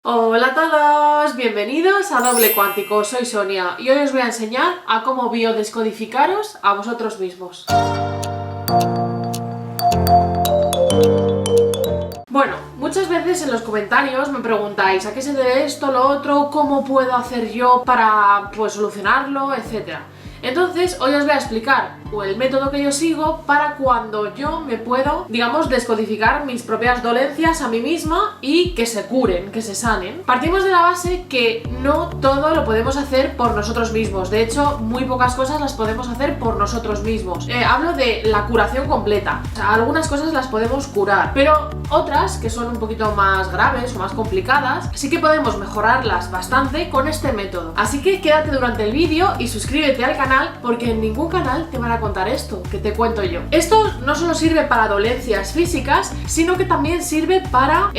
Hola a todos, bienvenidos a Doble Cuántico, soy Sonia y hoy os voy a enseñar a cómo biodescodificaros a vosotros mismos. Bueno, muchas veces en los comentarios me preguntáis a qué se debe esto, lo otro, cómo puedo hacer yo para solucionarlo, etcétera. Entonces hoy os voy a explicar el método que yo sigo para cuando yo me puedo, descodificar mis propias dolencias a mí misma y que se curen, que se sanen. Partimos de la base que no todo lo podemos hacer por nosotros mismos. De hecho, muy pocas cosas las podemos hacer por nosotros mismos. Hablo de la curación completa. O sea, algunas cosas las podemos curar, pero otras, que son un poquito más graves o más complicadas, sí que podemos mejorarlas bastante con este método. Así que quédate durante el vídeo y suscríbete al canal, porque en ningún canal te van a contar esto que te cuento yo. Esto no solo sirve para dolencias físicas, sino que también sirve para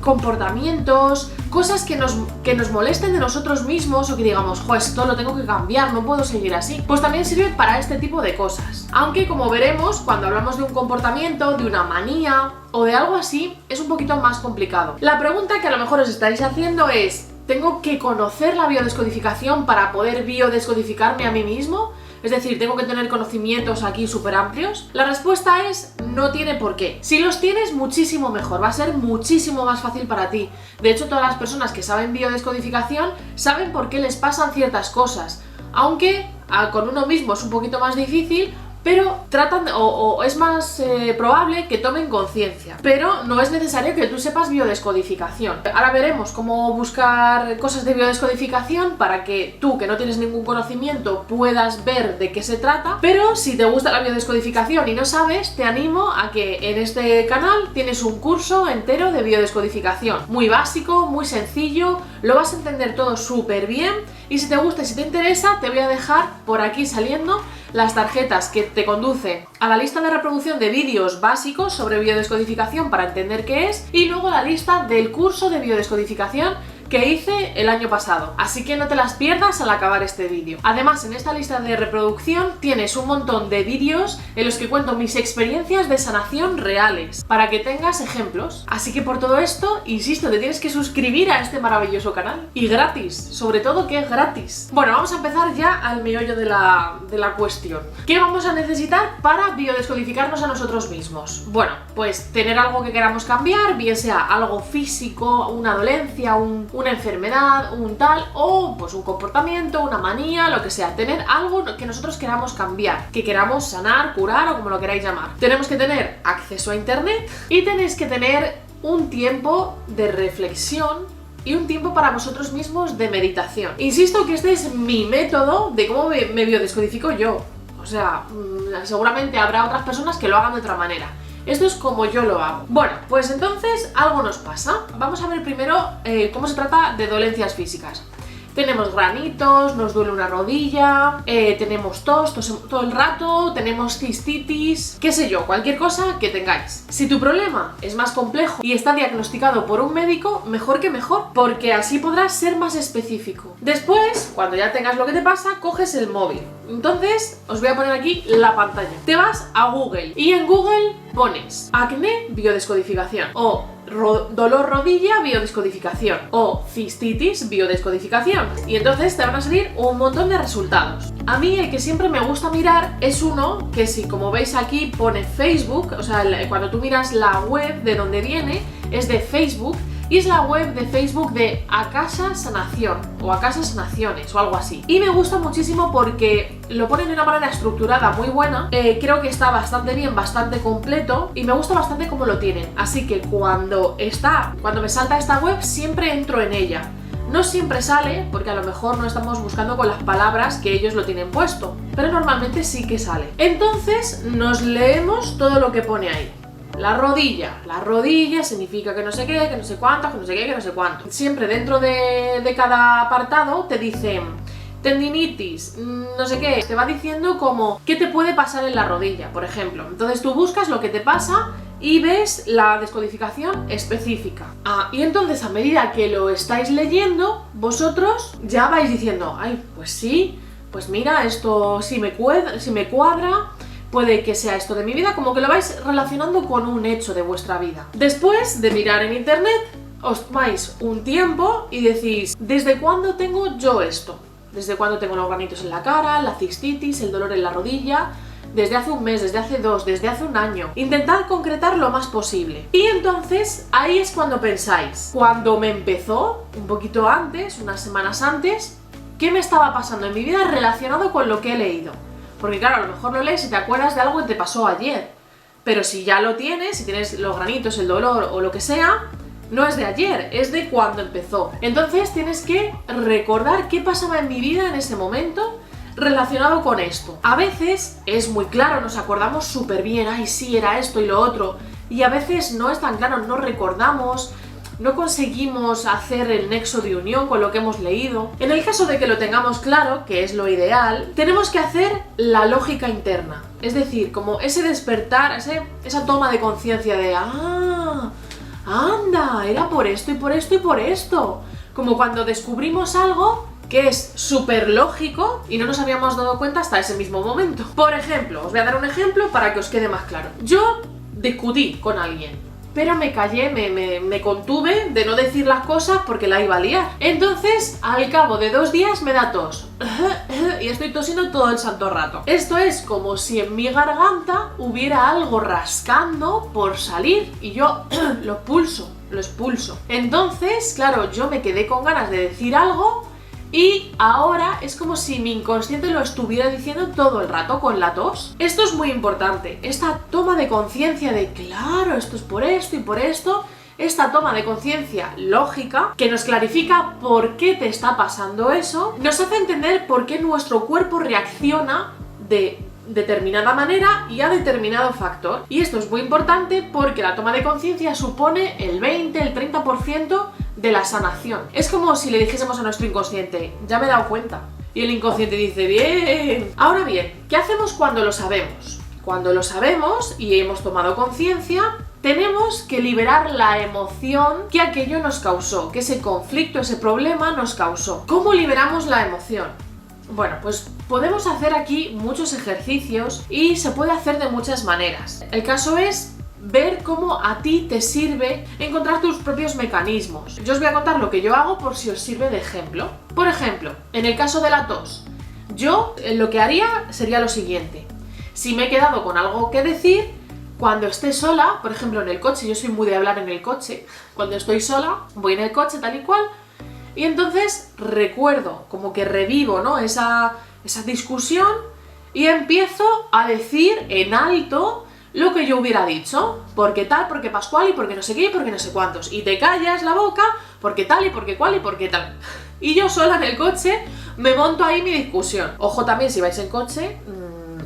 comportamientos, cosas que nos molesten de nosotros mismos o que digamos, jo, esto lo tengo que cambiar, no puedo seguir así. Pues también sirve para este tipo de cosas. Aunque, como veremos, cuando hablamos de un comportamiento, de una manía o de algo así, es un poquito más complicado. La pregunta que a lo mejor os estáis haciendo es: ¿tengo que conocer la biodescodificación para poder biodescodificarme a mí mismo? Es decir, ¿tengo que tener conocimientos aquí súper amplios? La respuesta es: no tiene por qué. Si los tienes, muchísimo mejor, va a ser muchísimo más fácil para ti. De hecho, todas las personas que saben biodescodificación saben por qué les pasan ciertas cosas, aunque con uno mismo es un poquito más difícil, pero tratan o es más probable que tomen conciencia. Pero no es necesario que tú sepas biodescodificación. Ahora veremos cómo buscar cosas de biodescodificación para que tú, que no tienes ningún conocimiento, puedas ver de qué se trata. Pero si te gusta la biodescodificación y no sabes, te animo a que en este canal tienes un curso entero de biodescodificación. Muy básico, muy sencillo, lo vas a entender todo súper bien. Y si te gusta y si te interesa, te voy a dejar por aquí saliendo las tarjetas que te conducen a la lista de reproducción de vídeos básicos sobre biodescodificación para entender qué es, y luego la lista del curso de biodescodificación que hice el año pasado. Así que no te las pierdas al acabar este vídeo. Además, en esta lista de reproducción tienes un montón de vídeos en los que cuento mis experiencias de sanación reales, para que tengas ejemplos. Así que por todo esto, insisto, te tienes que suscribir a este maravilloso canal. Y gratis, sobre todo que es gratis. Bueno, vamos a empezar ya al meollo de la cuestión. ¿Qué vamos a necesitar para biodescodificarnos a nosotros mismos? Bueno, pues tener algo que queramos cambiar, bien sea algo físico, una dolencia, una enfermedad, un tal, o pues un comportamiento, una manía, lo que sea. Tener algo que nosotros queramos cambiar, que queramos sanar, curar o como lo queráis llamar. Tenemos que tener acceso a internet y tenéis que tener un tiempo de reflexión y un tiempo para vosotros mismos de meditación. Insisto que este es mi método de cómo me biodescodifico yo. O sea, seguramente habrá otras personas que lo hagan de otra manera. Esto es como yo lo hago. Bueno, pues entonces algo nos pasa. Vamos a ver primero cómo se trata de dolencias físicas. Tenemos granitos, nos duele una rodilla, tenemos tos todo el rato, tenemos cistitis, qué sé yo, cualquier cosa que tengáis. Si tu problema es más complejo y está diagnosticado por un médico, mejor que mejor, porque así podrás ser más específico. Después, cuando ya tengas lo que te pasa, coges el móvil. Entonces, os voy a poner aquí la pantalla. Te vas a Google y en Google pones acné biodescodificación o dolor rodilla biodescodificación o cistitis biodescodificación, y entonces te van a salir un montón de resultados. A mí el que siempre me gusta mirar es uno que, si como veis aquí pone Facebook, o sea, cuando tú miras la web de donde viene es de Facebook, y es la web de Facebook de Akasha Sanación o Akasha Sanaciones o algo así. Y me gusta muchísimo porque lo ponen de una manera estructurada muy buena. Creo que está bastante bien, bastante completo, y me gusta bastante cómo lo tienen. Así que cuando me salta esta web, siempre entro en ella. No siempre sale, porque a lo mejor no estamos buscando con las palabras que ellos lo tienen puesto, pero normalmente sí que sale. Entonces nos leemos todo lo que pone ahí. La rodilla significa que no sé qué, que no sé cuánto, que no sé qué, que no sé cuánto. Siempre dentro de cada apartado te dicen tendinitis, no sé qué, te va diciendo como qué te puede pasar en la rodilla, por ejemplo. Entonces tú buscas lo que te pasa y ves la descodificación específica. Y entonces, a medida que lo estáis leyendo, vosotros ya vais diciendo, ay, pues sí, pues mira, esto sí me cuadra, puede que sea esto de mi vida, como que lo vais relacionando con un hecho de vuestra vida. Después de mirar en internet, os tomáis un tiempo y decís, ¿desde cuándo tengo yo esto? ¿Desde cuándo tengo los granitos en la cara, la cistitis, el dolor en la rodilla? Desde hace un mes, desde hace 2, desde hace un año. Intentad concretar lo más posible. Y entonces, ahí es cuando pensáis, cuando me empezó, un poquito antes, unas semanas antes, ¿qué me estaba pasando en mi vida relacionado con lo que he leído? Porque claro, a lo mejor lo lees y te acuerdas de algo que te pasó ayer. Pero si ya lo tienes, si tienes los granitos, el dolor o lo que sea, no es de ayer, es de cuando empezó. Entonces tienes que recordar qué pasaba en mi vida en ese momento relacionado con esto. A veces es muy claro, nos acordamos súper bien, ay sí, era esto y lo otro, y a veces no es tan claro, no recordamos, no conseguimos hacer el nexo de unión con lo que hemos leído. En el caso de que lo tengamos claro, que es lo ideal, tenemos que hacer la lógica interna, es decir, como ese despertar, esa toma de conciencia de anda, era por esto y por esto y por esto. Como cuando descubrimos algo que es súper lógico y no nos habíamos dado cuenta hasta ese mismo momento. Por ejemplo, os voy a dar un ejemplo para que os quede más claro. Yo discutí con alguien, pero me callé, me contuve de no decir las cosas porque la iba a liar. Entonces, al cabo de 2 días me da tos y estoy tosiendo todo el santo rato. Esto es como si en mi garganta hubiera algo rascando por salir y yo lo expulso. Entonces, claro, yo me quedé con ganas de decir algo y ahora es como si mi inconsciente lo estuviera diciendo todo el rato con la tos. Esto es muy importante, esta toma de conciencia de claro, esto es por esto y por esto, esta toma de conciencia lógica que nos clarifica por qué te está pasando eso, nos hace entender por qué nuestro cuerpo reacciona de determinada manera y a determinado factor. Y esto es muy importante porque la toma de conciencia supone el 20, el 30% de la sanación. Es como si le dijésemos a nuestro inconsciente, ya me he dado cuenta. Y el inconsciente dice, bien. Ahora bien, ¿qué hacemos cuando lo sabemos? Cuando lo sabemos y hemos tomado conciencia, tenemos que liberar la emoción que aquello nos causó, que ese conflicto, ese problema nos causó. ¿Cómo liberamos la emoción? Bueno, pues podemos hacer aquí muchos ejercicios y se puede hacer de muchas maneras. El caso es ver cómo a ti te sirve encontrar tus propios mecanismos. Yo os voy a contar lo que yo hago por si os sirve de ejemplo. Por ejemplo, en el caso de la tos, yo lo que haría sería lo siguiente. Si me he quedado con algo que decir, cuando esté sola, por ejemplo en el coche, yo soy muy de hablar en el coche, cuando estoy sola, voy en el coche tal y cual, y entonces recuerdo, como que revivo, ¿no? esa discusión y empiezo a decir en alto lo que yo hubiera dicho, porque tal, porque pascual y porque no sé qué y porque no sé cuántos, y te callas la boca porque tal y porque cual y porque tal. Y yo sola en el coche me monto ahí mi discusión. Ojo también si vais en coche,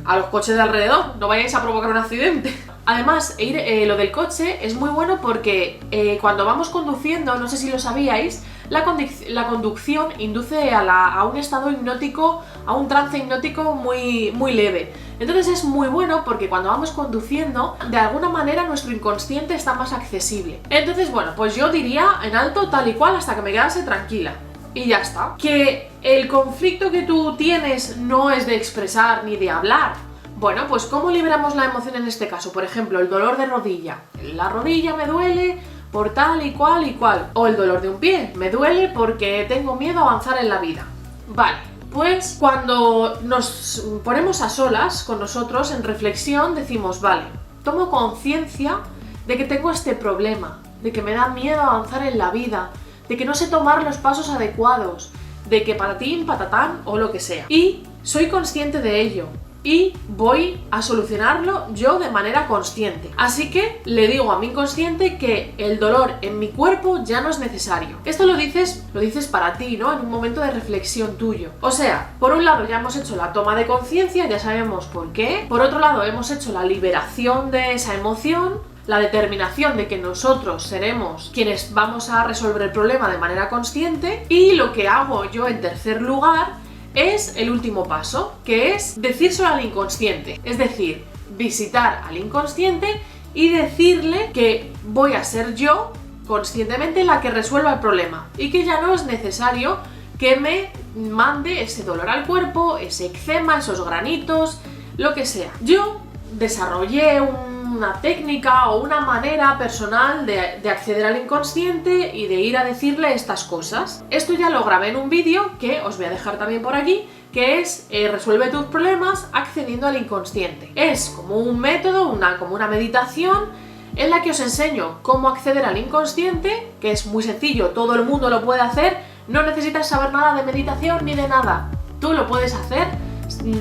a los coches de alrededor, no vayáis a provocar un accidente. Además, lo del coche es muy bueno porque cuando vamos conduciendo, no sé si lo sabíais, la conducción induce a un estado hipnótico, a un trance hipnótico muy, muy leve. Entonces es muy bueno porque cuando vamos conduciendo, de alguna manera nuestro inconsciente está más accesible. Entonces, bueno, pues yo diría en alto tal y cual hasta que me quedase tranquila. Y ya está. Que el conflicto que tú tienes no es de expresar ni de hablar. Bueno, pues ¿cómo liberamos la emoción en este caso? Por ejemplo, el dolor de rodilla. La rodilla me duele por tal y cual y cual. O el dolor de un pie. Me duele porque tengo miedo a avanzar en la vida. Vale, pues cuando nos ponemos a solas con nosotros en reflexión decimos, vale, tomo conciencia de que tengo este problema, de que me da miedo avanzar en la vida, de que no sé tomar los pasos adecuados, de que patatín, patatán o lo que sea. Y soy consciente de ello. Y voy a solucionarlo yo de manera consciente. Así que le digo a mi inconsciente que el dolor en mi cuerpo ya no es necesario. Esto lo dices para ti, ¿no? En un momento de reflexión tuyo. O sea, por un lado ya hemos hecho la toma de conciencia, ya sabemos por qué. Por otro lado hemos hecho la liberación de esa emoción, la determinación de que nosotros seremos quienes vamos a resolver el problema de manera consciente. Y lo que hago yo en tercer lugar es el último paso, que es decírselo al inconsciente. Es decir, visitar al inconsciente y decirle que voy a ser yo, conscientemente, la que resuelva el problema y que ya no es necesario que me mande ese dolor al cuerpo, ese eczema, esos granitos, lo que sea. Yo desarrollé un una técnica o una manera personal de acceder al inconsciente y de ir a decirle estas cosas. Esto ya lo grabé en un vídeo que os voy a dejar también por aquí, que es resuelve tus problemas accediendo al inconsciente. Es como un método, como una meditación en la que os enseño cómo acceder al inconsciente, que es muy sencillo, todo el mundo lo puede hacer, no necesitas saber nada de meditación ni de nada, tú lo puedes hacer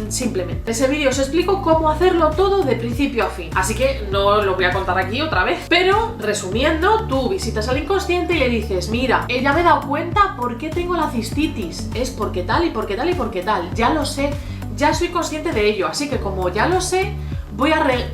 simplemente. En ese vídeo os explico cómo hacerlo todo de principio a fin, así que no lo voy a contar aquí otra vez, pero resumiendo, tú visitas al inconsciente y le dices, mira, ya me he dado cuenta por qué tengo la cistitis, es porque tal y porque tal y porque tal, ya lo sé, ya soy consciente de ello, así que como ya lo sé,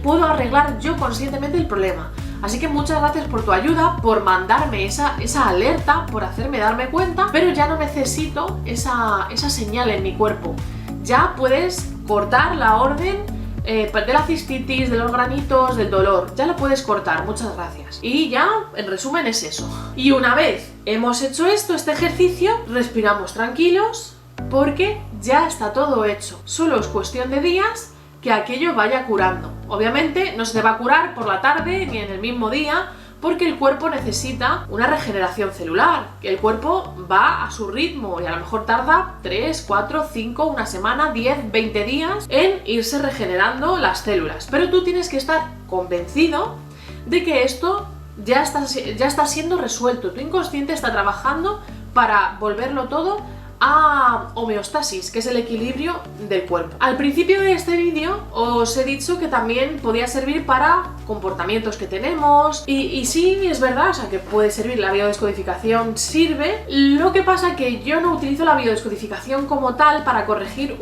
puedo arreglar yo conscientemente el problema. Así que muchas gracias por tu ayuda, por mandarme esa alerta, por hacerme darme cuenta, pero ya no necesito esa señal en mi cuerpo. Ya puedes cortar la orden de la cistitis, de los granitos, del dolor. Ya lo puedes cortar, muchas gracias. Y ya, en resumen, es eso. Y una vez hemos hecho este ejercicio, respiramos tranquilos porque ya está todo hecho. Solo es cuestión de días que aquello vaya curando. Obviamente no se va a curar por la tarde ni en el mismo día, porque el cuerpo necesita una regeneración celular, que el cuerpo va a su ritmo y a lo mejor tarda 3, 4, 5, una semana, 10, 20 días en irse regenerando las células. Pero tú tienes que estar convencido de que esto ya está siendo resuelto. Tu inconsciente está trabajando para volverlo todo a homeostasis, que es el equilibrio del cuerpo. Al principio de este vídeo os he dicho que también podía servir para comportamientos que tenemos y sí, es verdad, o sea que puede servir, la biodescodificación sirve. Lo que pasa que yo no utilizo la biodescodificación como tal para corregir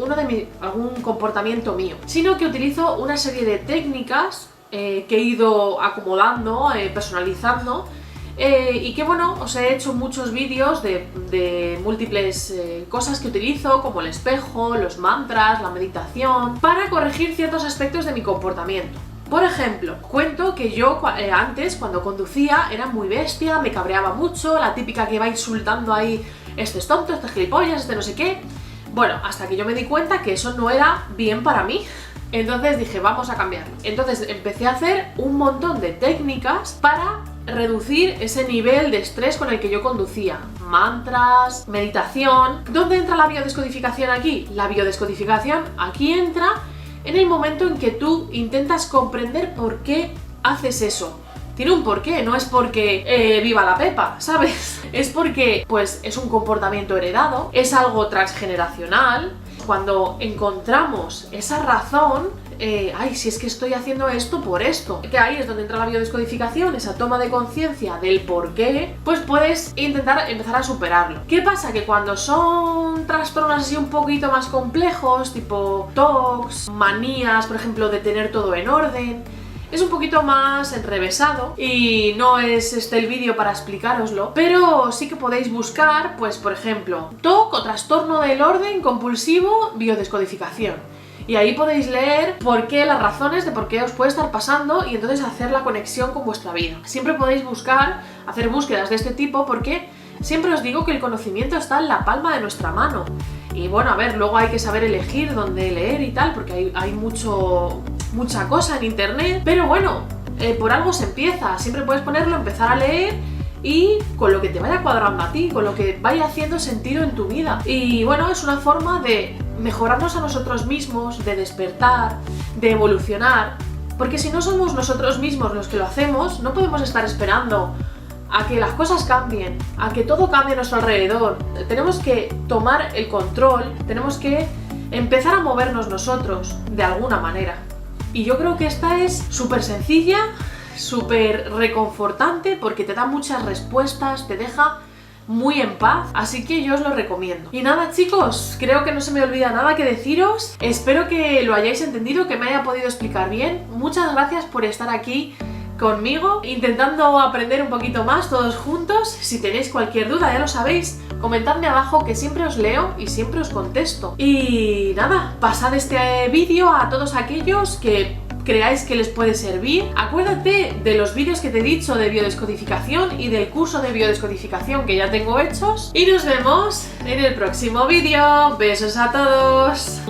algún comportamiento mío, sino que utilizo una serie de técnicas que he ido acomodando, personalizando. Y que bueno, os he hecho muchos vídeos de múltiples cosas que utilizo, como el espejo, los mantras, la meditación, para corregir ciertos aspectos de mi comportamiento. Por ejemplo, cuento que yo antes, cuando conducía, era muy bestia, me cabreaba mucho, la típica que va insultando ahí, este es tonto, este es gilipollas, este no sé qué. Bueno, hasta que yo me di cuenta que eso no era bien para mí. Entonces dije, vamos a cambiarlo. Entonces empecé a hacer un montón de técnicas para reducir ese nivel de estrés con el que yo conducía. Mantras, meditación. ¿Dónde entra la biodescodificación aquí? La biodescodificación aquí entra en el momento en que tú intentas comprender por qué haces eso. Tiene un porqué, no es porque viva la Pepa, ¿sabes? Es porque pues es un comportamiento heredado, es algo transgeneracional. Cuando encontramos esa razón, si es que estoy haciendo esto por esto, que ahí es donde entra la biodescodificación, esa toma de conciencia del por qué, pues puedes intentar empezar a superarlo. ¿Qué pasa? Que cuando son trastornos así un poquito más complejos, tipo TOCs, manías, por ejemplo, de tener todo en orden, es un poquito más enrevesado y no es este el vídeo para explicároslo, pero sí que podéis buscar, pues por ejemplo, TOC o trastorno del orden compulsivo biodescodificación. Y ahí podéis leer por qué, las razones de por qué os puede estar pasando y entonces hacer la conexión con vuestra vida. Siempre podéis hacer búsquedas de este tipo porque siempre os digo que el conocimiento está en la palma de nuestra mano. Y bueno, a ver, luego hay que saber elegir dónde leer y tal, porque hay mucha cosa en internet, pero bueno, por algo se empieza, siempre puedes ponerlo, empezar a leer y con lo que te vaya cuadrando a ti, con lo que vaya haciendo sentido en tu vida. Y bueno, es una forma de mejorarnos a nosotros mismos, de despertar, de evolucionar, porque si no somos nosotros mismos los que lo hacemos, no podemos estar esperando a que las cosas cambien, a que todo cambie a nuestro alrededor. Tenemos que tomar el control, tenemos que empezar a movernos nosotros de alguna manera. Y yo creo que esta es súper sencilla, súper reconfortante, porque te da muchas respuestas, te deja muy en paz, así que yo os lo recomiendo. Y nada, chicos, creo que no se me olvida nada que deciros. Espero que lo hayáis entendido, que me haya podido explicar bien. Muchas gracias por estar aquí conmigo, intentando aprender un poquito más todos juntos. Si tenéis cualquier duda, ya lo sabéis, comentadme abajo que siempre os leo y siempre os contesto. Y nada, pasad este vídeo a todos aquellos que creáis que les puede servir. Acuérdate de los vídeos que te he dicho de biodescodificación y del curso de biodescodificación que ya tengo hechos. Y nos vemos en el próximo vídeo. Besos a todos.